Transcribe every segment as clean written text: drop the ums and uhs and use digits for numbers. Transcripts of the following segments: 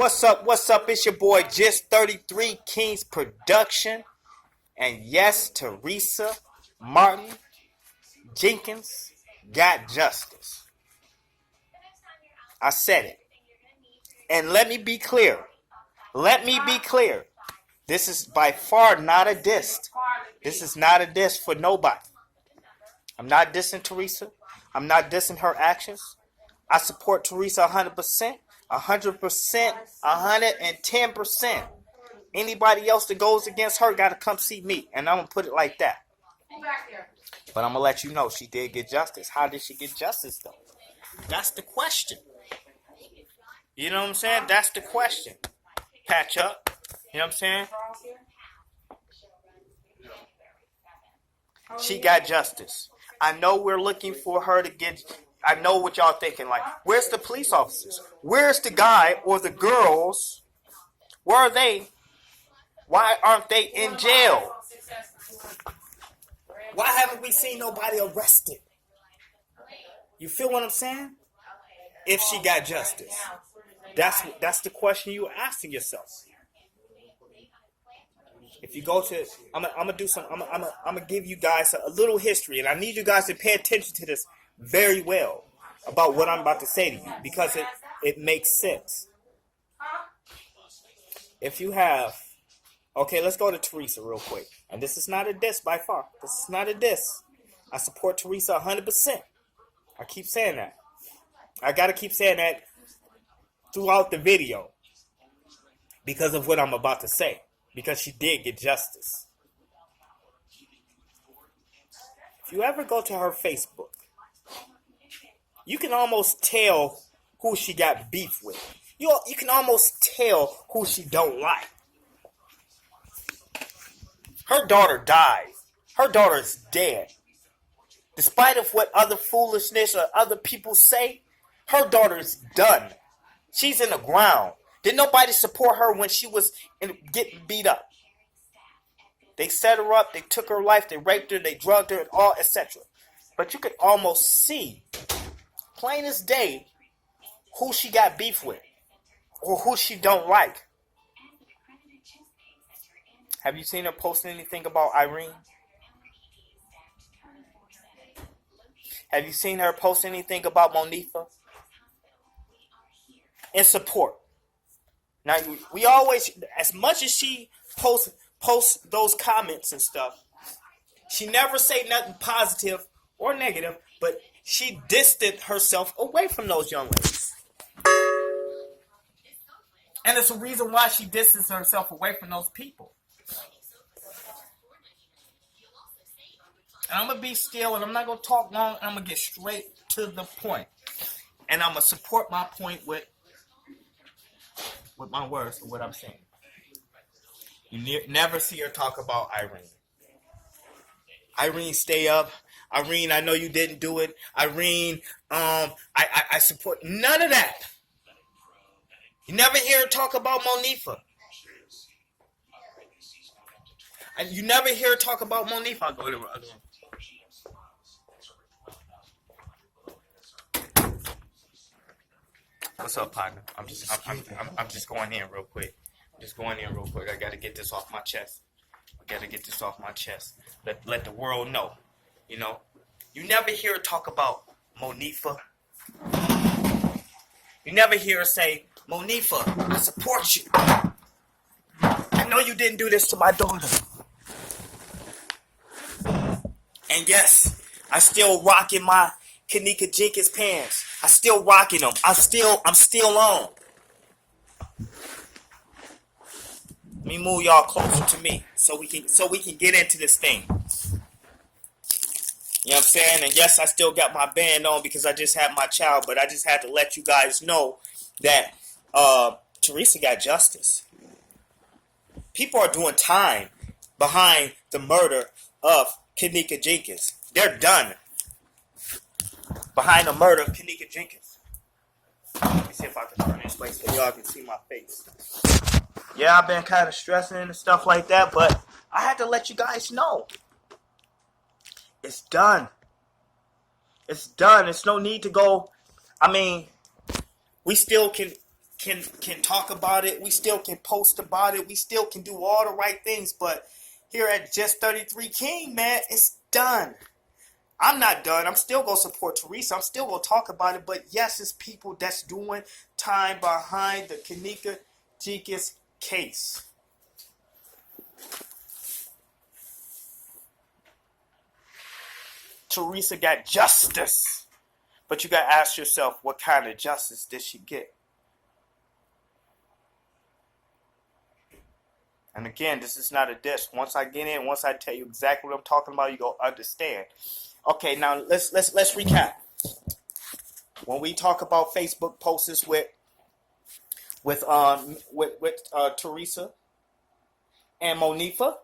What's up? What's up? It's your boy Just 33 Kings Production. And yes, Teresa Martin Jenkins got justice. I said it. And let me be clear. This is by far not a diss. This is not a diss for nobody. I'm not dissing Teresa. I'm not dissing her actions. I support Teresa 100%. 100%, 110%. Anybody else that goes against her got to come see me. And I'm going to put it like that. But I'm going to let you know she did get justice. How did she get justice, though? That's the question. You know what I'm saying? That's the question. Patch up. You know what I'm saying? She got justice. I know we're looking for her to get... I know what y'all thinking. Like, where's the police officers? Where's the guy or the girls? Where are they? Why aren't they in jail? Why haven't we seen nobody arrested? You feel what I'm saying? If she got justice. That's the question you're asking yourself. If you go to, I'm gonna give you guys a little history, and I need you guys to pay attention to this very well about what I'm about to say to you, because it makes sense. If you have, okay, let's go to Teresa real quick, and this is not a diss by far. This is not a diss. I support Teresa 100%. I keep saying that. I gotta keep saying that throughout the video because of what I'm about to say. Because she did get justice. If you ever go to her Facebook, you can almost tell who she got beef with. You can almost tell who she don't like. Her daughter died. Her daughter is dead. Despite of what other foolishness or other people say, her daughter is done. She's in the ground. Did nobody support her when she was getting beat up? They set her up, they took her life, they raped her, they drugged her, and all, etc. But you could almost see, plain as day, who she got beef with, or who she don't like. Have you seen her posting anything about Irene? Have you seen her post anything about Monifa? In support. Now, we always, as much as she posts those comments and stuff, she never say nothing positive or negative, but she distanced herself away from those young ladies. And it's a reason why she distanced herself away from those people. And I'm going to be still, and I'm not going to talk long, and I'm going to get straight to the point. And I'm going to support my point with my words or what I'm saying. You never see her talk about Irene. Irene, stay up. Irene, I know you didn't do it. Irene, I support none of that. You never hear her talk about Monifa. And you never hear her talk about Monifa. I'll go to the other one. What's up, partner? I'm just going in real quick. I gotta get this off my chest. Let the world know. You know, you never hear her talk about Monifa. You never hear her say, Monifa, I support you. I know you didn't do this to my daughter. And yes, I still rocking my Kenneka Jenkins pants. I still rocking them. I'm still on. Let me move y'all closer to me so we can get into this thing. You know what I'm saying? And yes, I still got my band on because I just had my child, but I just had to let you guys know that Teresa got justice. People are doing time behind the murder of Kenneka Jenkins. They're done behind the murder of Kenneka Jenkins. Let me see if I can turn this way so y'all can see my face. Yeah, I've been kind of stressing and stuff like that, but I had to let you guys know. It's done. It's done. It's no need to go. I mean, we still can can talk about it. We still can post about it. We still can do all the right things. But here at Just 33 King, man, it's done. I'm not done. I'm still going to support Teresa. I'm still going to talk about it. But yes, it's people that's doing time behind the kenneka Jenkins case. Teresa got justice. But you got to ask yourself, what kind of justice did she get? And again, this is not a diss. Once I get in, once I tell you exactly what I'm talking about, you go understand. Okay, now let's recap. When we talk about Facebook posts with Teresa and Monifa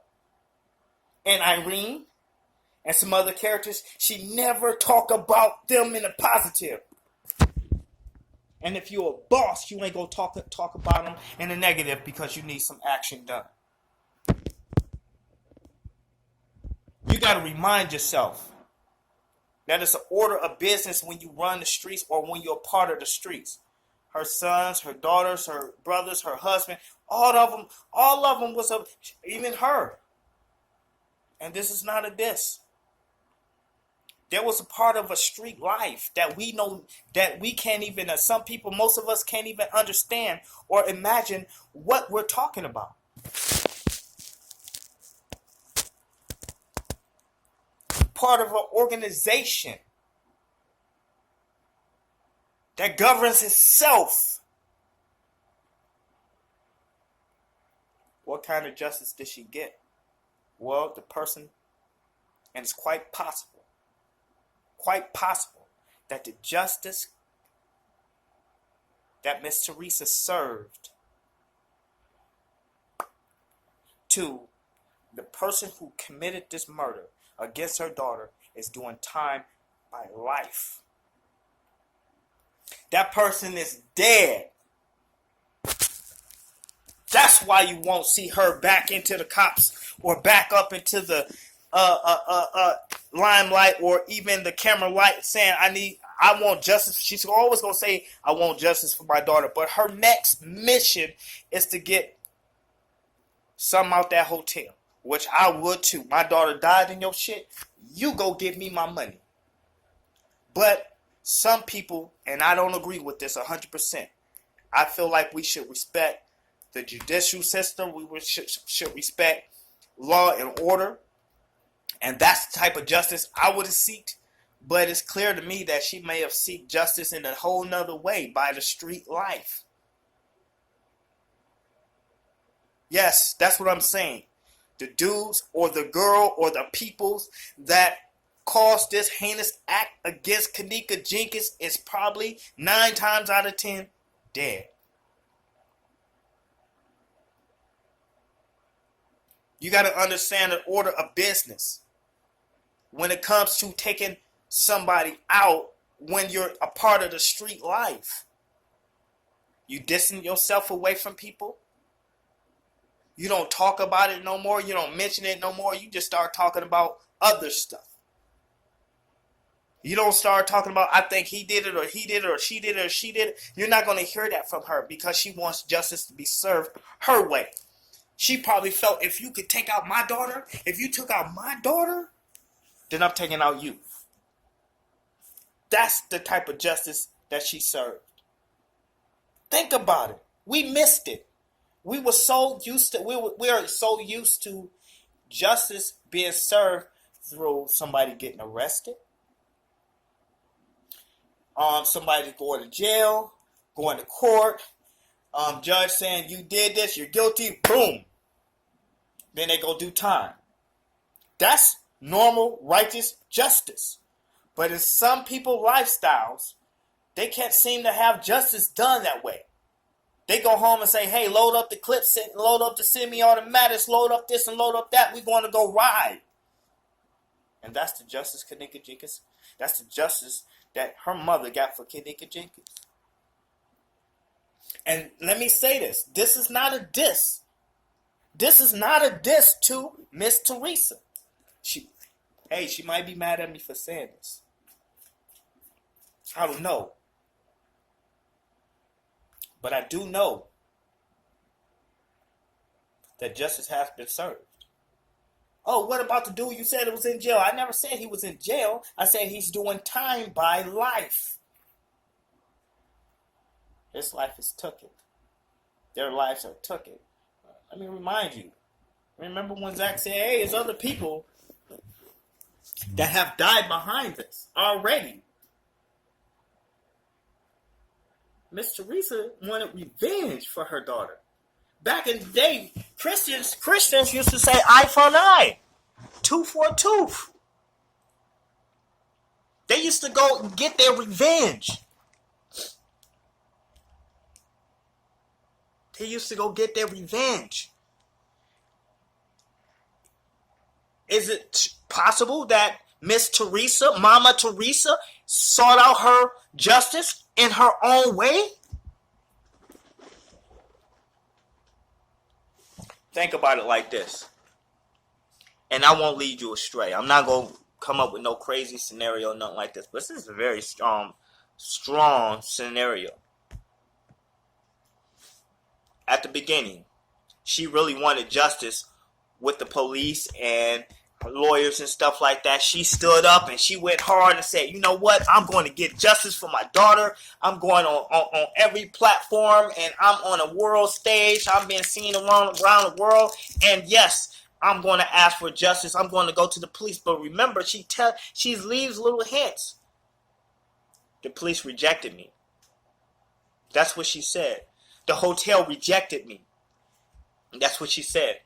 and Irene and some other characters, she never talk about them in a positive. And if you're a boss, you ain't gonna talk about them in a negative because you need some action done. You gotta remind yourself that it's an order of business when you run the streets or when you're part of the streets. Her sons, her daughters, her brothers, her husband, all of them was even her. And this is not a diss. There was a part of a street life that we know that we can't even, some people, most of us can't even understand or imagine what we're talking about. Part of an organization that governs itself. What kind of justice did she get? Well, the person, and it's quite possible that the justice that Miss Teresa served to the person who committed this murder against her daughter is doing time by life. That person is dead. That's why you won't see her back into the cops or back up into the limelight or even the camera light saying, I want justice. She's always going to say, I want justice for my daughter. But her next mission is to get something out that hotel, which I would too. My daughter died in your shit. You go give me my money. But some people, and I don't agree with this 100%, I feel like we should respect the judicial system. We should respect law and order. And that's the type of justice I would have sought. But it's clear to me that she may have sought justice in a whole nother way by the street life. Yes, that's what I'm saying. The dudes or the girl or the peoples that caused this heinous act against kenneka Jenkins is probably 9 times out of 10 dead. You got to understand the order of business when it comes to taking somebody out when you're a part of the street life. You distance yourself away from people. You don't talk about it no more. You don't mention it no more. You just start talking about other stuff. You don't start talking about, I think he did it or he did it or she did it or she did it. You're not going to hear that from her because she wants justice to be served her way. She probably felt, if you could take out my daughter, if you took out my daughter, then I'm taking out you. That's the type of justice that she served. Think about it. We missed it. We are so used to justice being served through somebody getting arrested, somebody going to jail, going to court, judge saying you did this, you're guilty, boom. Then they go do time. That's normal, righteous justice. But in some people's lifestyles, they can't seem to have justice done that way. They go home and say, hey, load up the clips, load up the semi-automatics, load up this and load up that. We're going to go ride. And that's the justice kenneka Jenkins. That's the justice that her mother got for kenneka Jenkins. And let me say this. This is not a diss. This is not a diss to Miss Teresa. She might be mad at me for saying this. I don't know. But I do know that justice has been served. Oh, what about the dude you said it was in jail? I never said he was in jail. I said he's doing time by life. His life is taken. Their lives are taken. Let me remind you. Remember when Zach said, hey, there's other people that have died behind this already. Miss Teresa wanted revenge for her daughter. Back in the day, Christians used to say eye for an eye, tooth for a tooth. They used to go get their revenge. They used to go get their revenge. Is it possible that Miss Teresa, Mama Teresa, sought out her justice in her own way? Think about it like this. And I won't lead you astray. I'm not going to come up with no crazy scenario, nothing like this. But this is a very strong scenario. At the beginning, she really wanted justice with the police and lawyers and stuff like that. She stood up and she went hard and said, you know what? I'm going to get justice for my daughter. I'm going on every platform and I'm on a world stage. I'm being seen around the world. And yes, I'm going to ask for justice. I'm going to go to the police. But remember, she leaves little hints. The police rejected me. That's what she said. The hotel rejected me. That's what she said.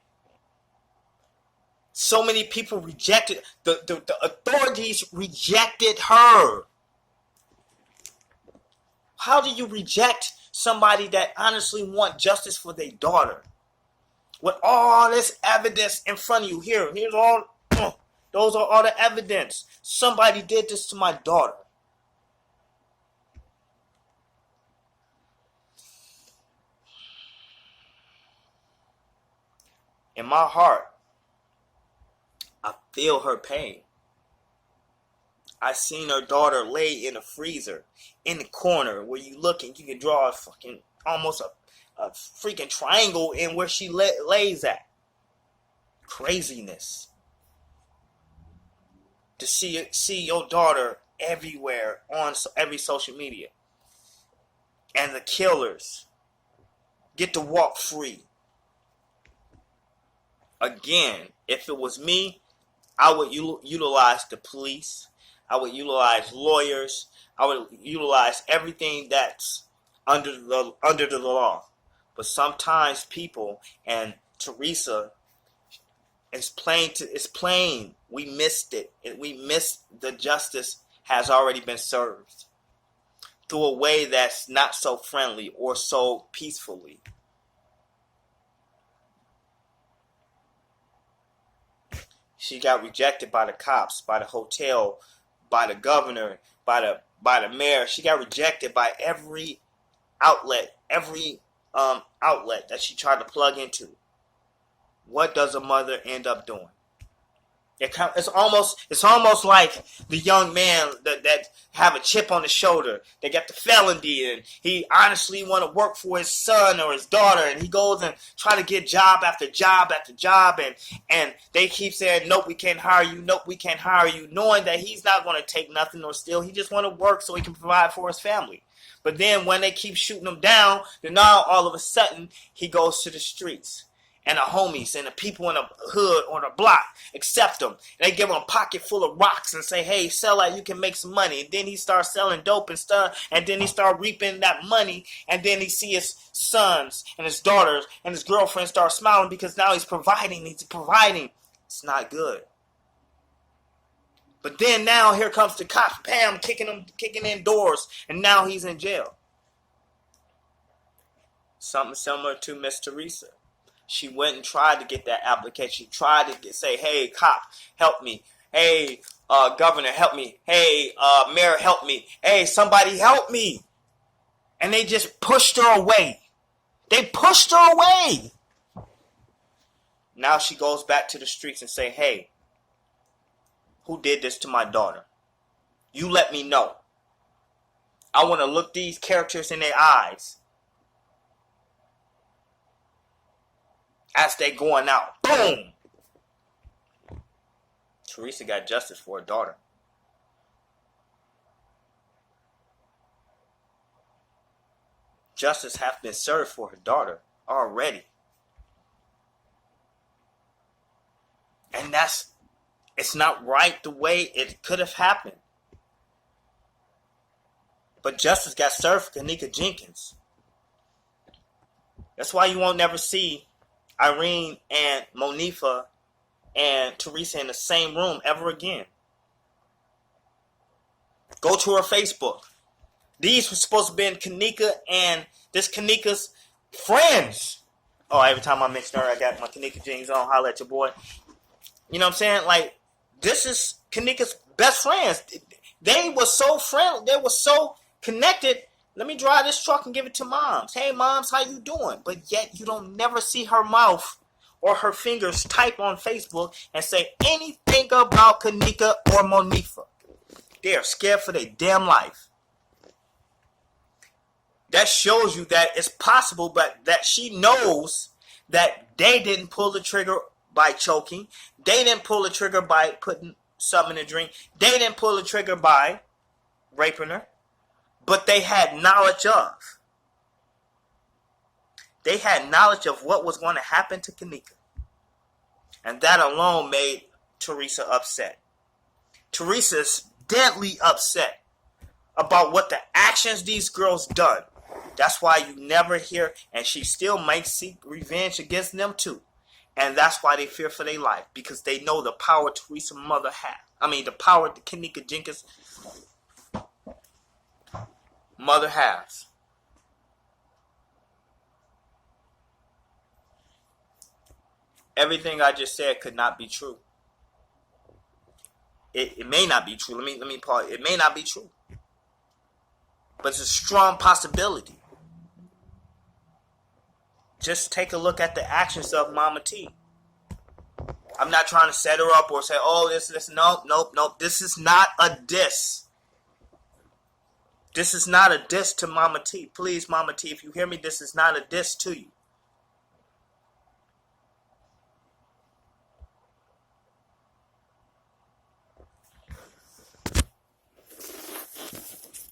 So many people rejected, the authorities rejected her. How do you reject somebody that honestly wants justice for their daughter? With all this evidence in front of you. Here's all, those are all the evidence. Somebody did this to my daughter. In my heart, I feel her pain. I seen her daughter lay in a freezer in the corner where you look and you can draw almost a freaking triangle in where she lays at. Craziness. To see your daughter everywhere on every social media. And the killers get to walk free. Again, if it was me, I would utilize the police. I would utilize lawyers. I would utilize everything that's under the law. But sometimes people, and Teresa, it's plain. We missed it. We missed the justice has already been served through a way that's not so friendly or so peacefully. She got rejected by the cops, by the hotel, by the governor, by the mayor. She got rejected by every outlet that she tried to plug into. What does a mother end up doing? It's almost like the young man that have a chip on his shoulder. They got the felony and he honestly want to work for his son or his daughter, and he goes and try to get job after job after job, and they keep saying, nope, we can't hire you, nope, we can't hire you, knowing that he's not going to take nothing or steal. He just want to work so he can provide for his family. But then when they keep shooting him down, then now all of a sudden he goes to the streets. And the homies and the people in the hood or the block accept him. And they give him a pocket full of rocks and say, hey, sell that, you can make some money. And then he starts selling dope and stuff. And then he starts reaping that money. And then he see his sons and his daughters and his girlfriend start smiling because now he's providing. It's not good. But then now here comes the cops, bam, kicking in doors. And now he's in jail. Something similar to Miss Teresa. She went and tried to get that application. She tried to say, hey, cop, help me. Hey, governor, help me. Hey, mayor, help me. Hey, somebody help me. And they just pushed her away. They pushed her away. Now she goes back to the streets and say, hey, who did this to my daughter? You let me know. I want to look these characters in their eyes as they going out. Boom! Teresa got justice for her daughter. Justice has been served for her daughter already. And it's not right the way it could have happened. But justice got served for Kenneka Jenkins. That's why you won't never see Irene and Monifa and Teresa in the same room ever again. Go to her Facebook. These were supposed to be Kenneka and this Kenneka's friends. Oh, every time I mention her, I got my Kenneka jeans on. Holla at your boy. You know what I'm saying? Like, this is Kenneka's best friends. They were so friendly. They were so connected. Let me drive this truck and give it to moms. Hey, moms, how you doing? But yet you don't never see her mouth or her fingers type on Facebook and say anything about Kenneka or Monifa. They are scared for their damn life. That shows you that it's possible, but that she knows that they didn't pull the trigger by choking. They didn't pull the trigger by putting something in a drink. They didn't pull the trigger by raping her. But they had knowledge of. They had knowledge of what was going to happen to Kenneka. And that alone made Teresa upset. Teresa's deadly upset about what the actions these girls done. That's why you never hear, and she still might seek revenge against them too. And that's why they fear for their life, because they know the power Teresa's mother had. I mean, the power that Kenneka Jenkins' mother has. Everything I just said could not be true. It may not be true. Let me pause. It may not be true. But it's a strong possibility. Just take a look at the actions of Mama T. I'm not trying to set her up or say, oh, this. Nope. This is not a diss. This is not a diss to Mama T. Please, Mama T, if you hear me, this is not a diss to you.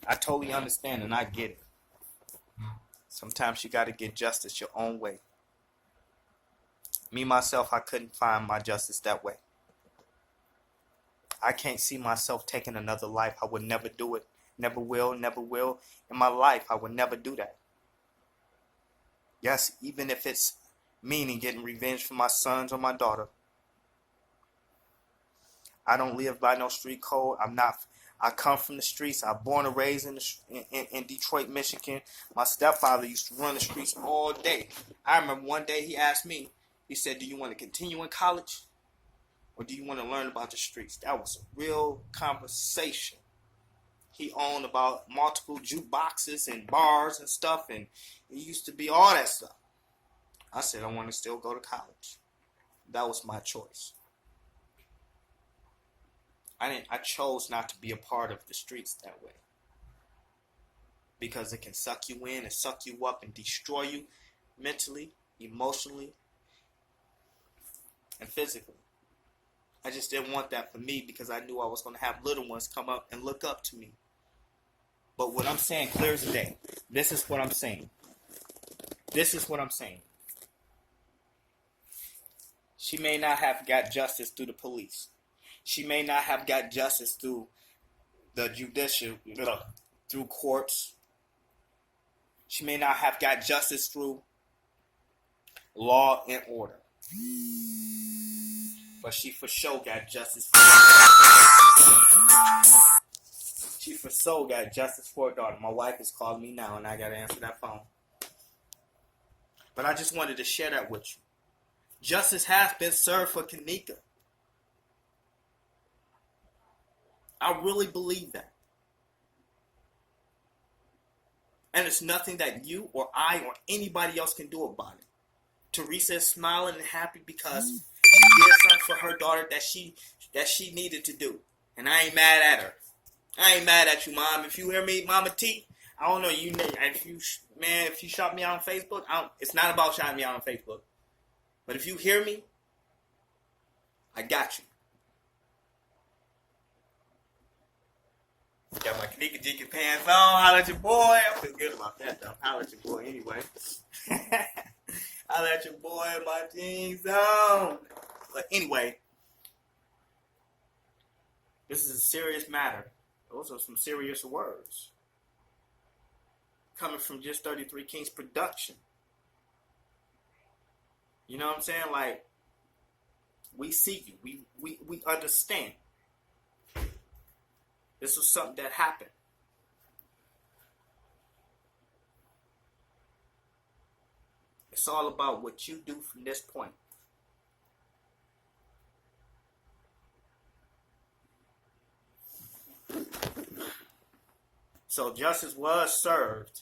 I totally understand and I get it. Sometimes you got to get justice your own way. Me, myself, I couldn't find my justice that way. I can't see myself taking another life. I would never do it. Never will. In my life, I would never do that. Yes, even if it's meaning getting revenge for my sons or my daughter. I don't live by no street code. I come from the streets. I was born and raised in Detroit, Michigan. My stepfather used to run the streets all day. I remember one day he asked me, he said, do you want to continue in college or do you want to learn about the streets? That was a real conversation. He owned about multiple jukeboxes and bars and stuff, and it used to be all that stuff. I said I want to still go to college. That was my choice. I chose not to be a part of the streets that way. Because it can suck you in and suck you up and destroy you mentally, emotionally, and physically. I just didn't want that for me because I knew I was going to have little ones come up and look up to me. But what I'm saying clear as day. This is what I'm saying. She may not have got justice through the police. She may not have got justice through the judicial, through courts. She may not have got justice through law and order. But she for sure got justice. She for sure got justice for her daughter. My wife is calling me now and I got to answer that phone. But I just wanted to share that with you. Justice has been served for Kenneka. I really believe that. And it's nothing that you or I or anybody else can do about it. Teresa is smiling and happy because she did something for her daughter that she needed to do. And I ain't mad at her. I ain't mad at you, Mom. If you hear me, Mama T, I don't know, if you shot me out on Facebook, it's not about shouting me out on Facebook. But if you hear me, I got you. Got my kenneka Jenkins pants on. Holla at your boy. I feel good about that though. Holla at your boy anyway. Holla at your boy, my jeans on. But anyway, this is a serious matter. Those are some serious words coming from Just 33 Kings production. You know what I'm saying? Like, we see you. We understand. This was something that happened. It's all about what you do from this point. So justice was served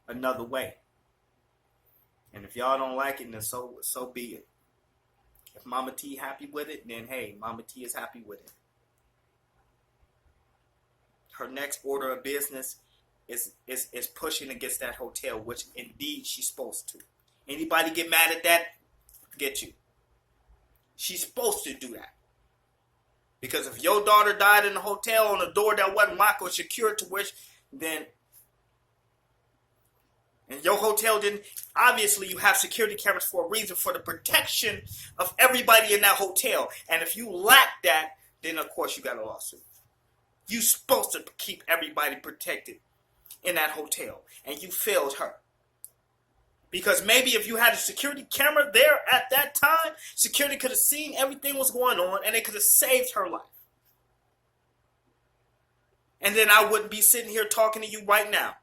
another way. And if y'all don't like it, then so be it. If Mama T happy with it, then hey, Mama T is happy with it. Her next order of business is pushing against that hotel, which indeed she's supposed to. Anybody get mad at that? Forget you. She's supposed to do that. Because if your daughter died in a hotel on a door that wasn't locked or secured to which, then, and your hotel didn't, obviously you have security cameras for a reason, for the protection of everybody in that hotel. And if you lack that, then of course you got a lawsuit. You're supposed to keep everybody protected in that hotel, and you failed her. Because maybe if you had a security camera there at that time, security could have seen everything was going on, and it could have saved her life. And then I wouldn't be sitting here talking to you right now.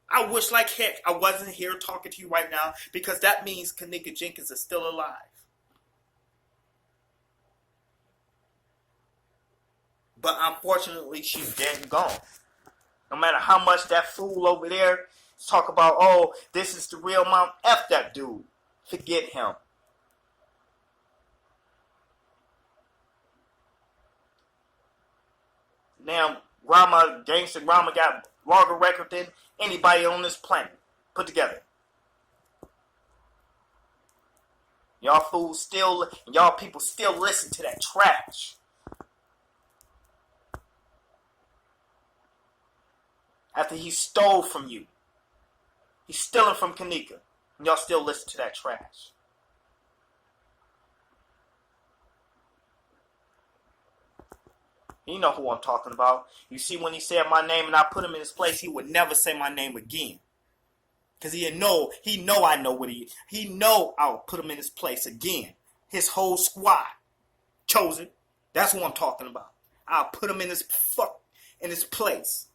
I wish like heck I wasn't here talking to you right now, because that means kenneka Jenkins is still alive. But unfortunately, she's dead and gone. No matter how much that fool over there talk about, oh, this is the real mom. F that dude. Forget him. Now, gangster Rama got longer record than anybody on this planet put together. Y'all fools still, y'all people still listen to that trash. After he stole from you. He's stealing from kenneka. And y'all still listen to that trash. You know who I'm talking about. You see, when he said my name and I put him in his place, he would never say my name again. Because he know I know what he know I'll put him in his place again. His whole squad. Chosen. That's what I'm talking about. I'll put him in his place.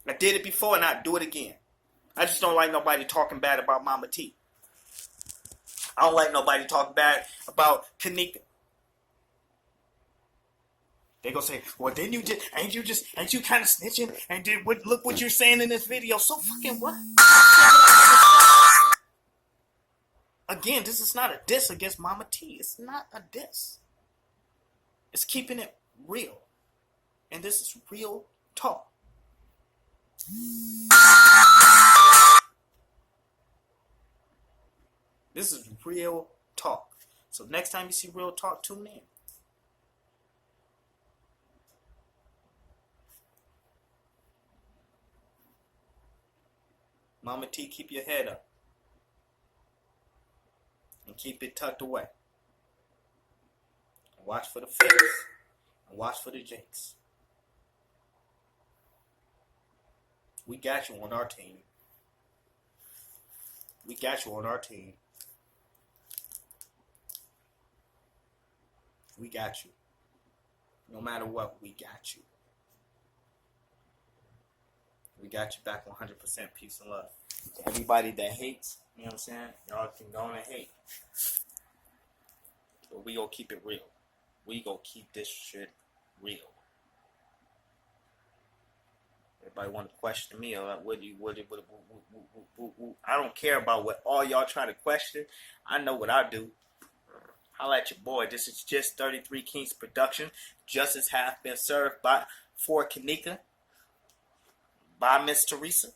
I did it before and I'll do it again. I just don't like nobody talking bad about Mama T. I don't like nobody talking bad about kenneka. They gonna say, well, didn't you ain't you kind of snitching? And look what you're saying in this video. So fucking what? Again, this is not a diss against Mama T. It's not a diss. It's keeping it real. And this is real talk. This is real talk. So next time you see real talk, tune in. Mama T, keep your head up. And keep it tucked away. And watch for the fakes. And watch for the jinx. We got you on our team. We got you on our team. We got you. No matter what, we got you. We got you back 100% peace and love. To everybody that hates, you know what I'm saying? Y'all can go on and hate. But we gonna keep it real. We gonna keep this shit real. Everybody want to question me or I don't care about what all y'all trying to question. I know what I do. Holla at your boy. This is Just 33 Kings production. Justice has been served for kenneka by Miss Teresa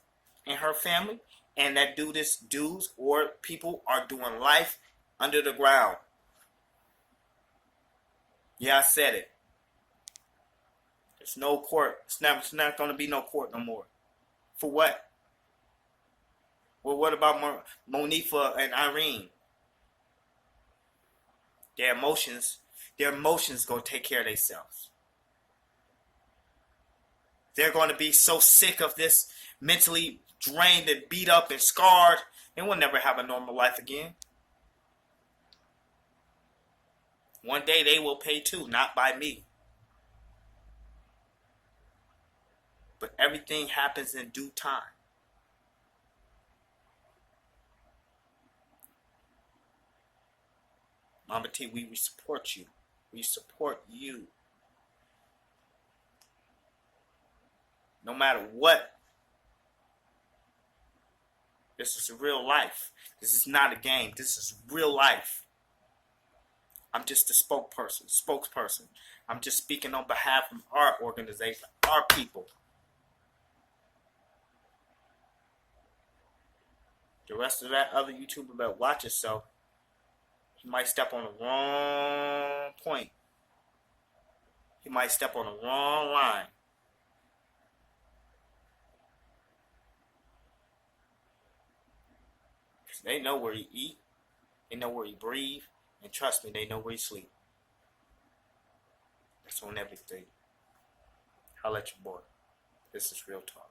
and her family. And that dudes or people are doing life under the ground. Yeah, I said it. There's no court. It's not going to be no court no more. For what? Well, what about Monifa and Irene? Their emotions going to take care of themselves. They're going to be so sick of this, mentally drained and beat up and scarred, they will never have a normal life again. One day they will pay too, not by me. But everything happens in due time. Mama T, we support you. We support you. No matter what. This is real life. This is not a game. This is real life. I'm just a spokesperson. I'm just speaking on behalf of our organization, our people. The rest of that other YouTuber better watch yourself. He might step on the wrong point. He might step on the wrong line. They know where you eat. They know where you breathe. And trust me, they know where you sleep. That's on everything. I'll let you boy. This is real talk.